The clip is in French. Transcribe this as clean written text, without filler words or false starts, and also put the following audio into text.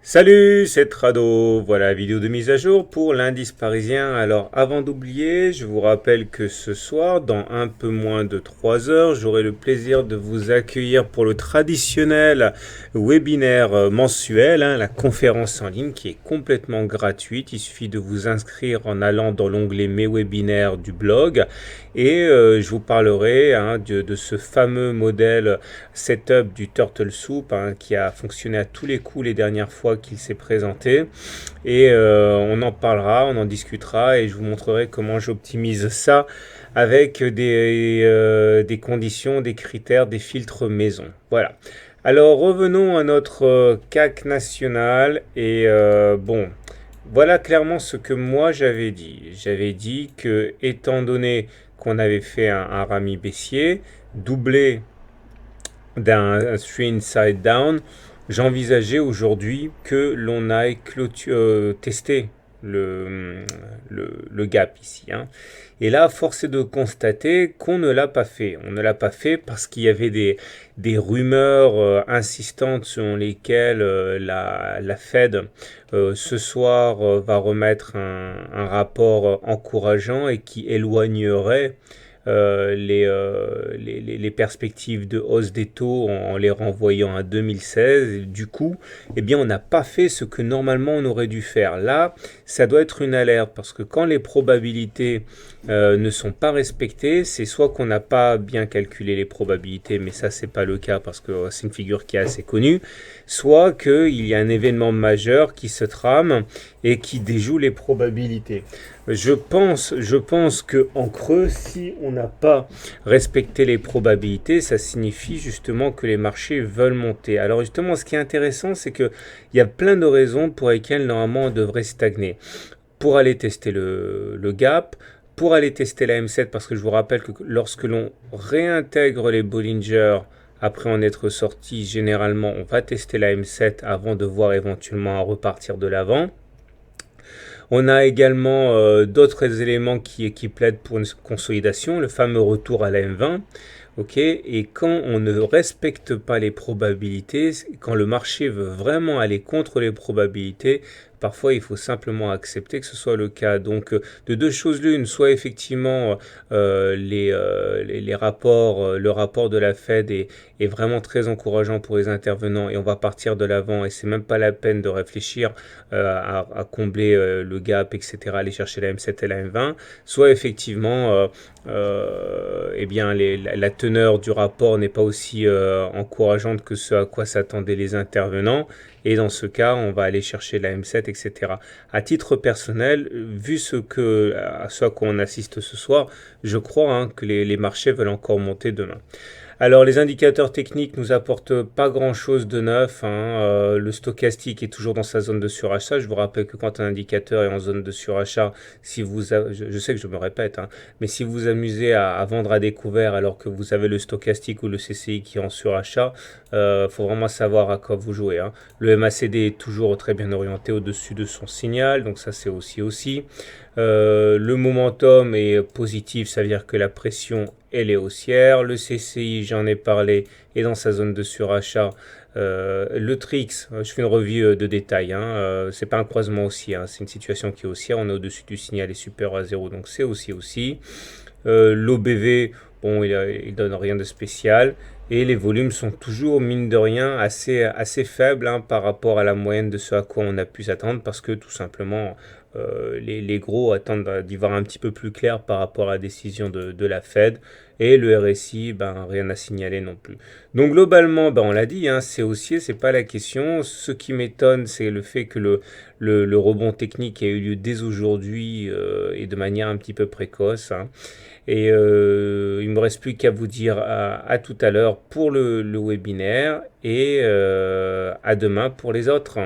Salut, c'est Trado. Voilà la vidéo de mise à jour pour l'indice parisien. Alors avant d'oublier, je vous rappelle que ce soir, dans un peu moins de 3 heures, j'aurai le plaisir de vous accueillir pour le traditionnel webinaire mensuel, la conférence en ligne qui est complètement gratuite. Il suffit de vous inscrire en allant dans l'onglet Mes webinaires du blog et je vous parlerai de ce fameux modèle setup du Turtle Soup qui a fonctionné à tous les coups les dernières fois qu'il s'est présenté. Et on en parlera, on en discutera et je vous montrerai comment j'optimise ça avec des conditions, des critères, des filtres maison. Voilà. Alors revenons à notre CAC national et bon, voilà clairement ce que moi j'avais dit. J'avais dit que étant donné qu'on avait fait un rami baissier doublé d'un three inside down, j'envisageais aujourd'hui que l'on aille tester le gap ici. Et là, force est de constater qu'on ne l'a pas fait. On ne l'a pas fait parce qu'il y avait des rumeurs insistantes selon lesquelles la Fed ce soir va remettre un rapport encourageant et qui éloignerait les perspectives de hausse des taux en les renvoyant à 2016. Et du coup, eh bien, on n'a pas fait ce que normalement on aurait dû faire. Là, ça doit être une alerte parce que quand les probabilités ne sont pas respectées, c'est soit qu'on n'a pas bien calculé les probabilités, mais ça c'est pas le cas parce que c'est une figure qui est assez connue, soit qu'il y a un événement majeur qui se trame et qui déjoue les probabilités. Je pense que en creux, si on n'a pas respecté les probabilités, ça signifie justement que les marchés veulent monter. Alors justement, ce qui est intéressant, c'est qu'il y a plein de raisons pour lesquelles normalement on devrait stagner. Pour aller tester le gap, pour aller tester la M7, parce que je vous rappelle que lorsque l'on réintègre les Bollinger après en être sorti, généralement on va tester la M7 avant de voir éventuellement à repartir de l'avant. On a également d'autres éléments qui plaident pour une consolidation, le fameux retour à la M20. Et quand on ne respecte pas les probabilités, quand le marché veut vraiment aller contre les probabilités, parfois il faut simplement accepter que ce soit le cas. Donc de deux choses l'une, soit effectivement les rapports, le rapport de la Fed est vraiment très encourageant pour les intervenants et on va partir de l'avant et c'est même pas la peine de réfléchir à combler le gap, etc., aller chercher la M7 et la M20, soit effectivement eh bien la teneur du rapport n'est pas aussi encourageante que ce à quoi s'attendaient les intervenants et dans ce cas on va aller chercher la M7, etc. À titre personnel, vu à ce à quoi on assiste ce soir, je crois que les marchés veulent encore monter demain. Alors les indicateurs techniques nous apportent pas grand chose de neuf. Le stochastique est toujours dans sa zone de surachat. Je vous rappelle que quand un indicateur est en zone de surachat, je sais que je me répète, mais si vous vous amusez à vendre à découvert alors que vous avez le stochastique ou le CCI qui est en surachat, faut vraiment savoir à quoi vous jouez. Le MACD est toujours très bien orienté au-dessus de son signal, donc ça c'est aussi. Le momentum est positif, ça veut dire que la pression elle est haussière. Le CCI, j'en ai parlé, est dans sa zone de surachat. Le TRIX, je fais une revue de détail. C'est pas un croisement haussier, c'est une situation qui est haussière. On est au-dessus du signal et supérieur à 0, donc c'est aussi. L'OBV, bon, il donne rien de spécial. Et les volumes sont toujours, mine de rien, assez faibles par rapport à la moyenne de ce à quoi on a pu s'attendre parce que tout simplement, les gros attendent d'y voir un petit peu plus clair par rapport à la décision de la Fed. Et le RSI, rien à signaler non plus. Donc globalement, on l'a dit, c'est haussier, c'est pas la question. Ce qui m'étonne, c'est le fait que le rebond technique ait eu lieu dès aujourd'hui et de manière un petit peu précoce. Et il ne me reste plus qu'à vous dire à tout à l'heure pour le webinaire et à demain pour les autres.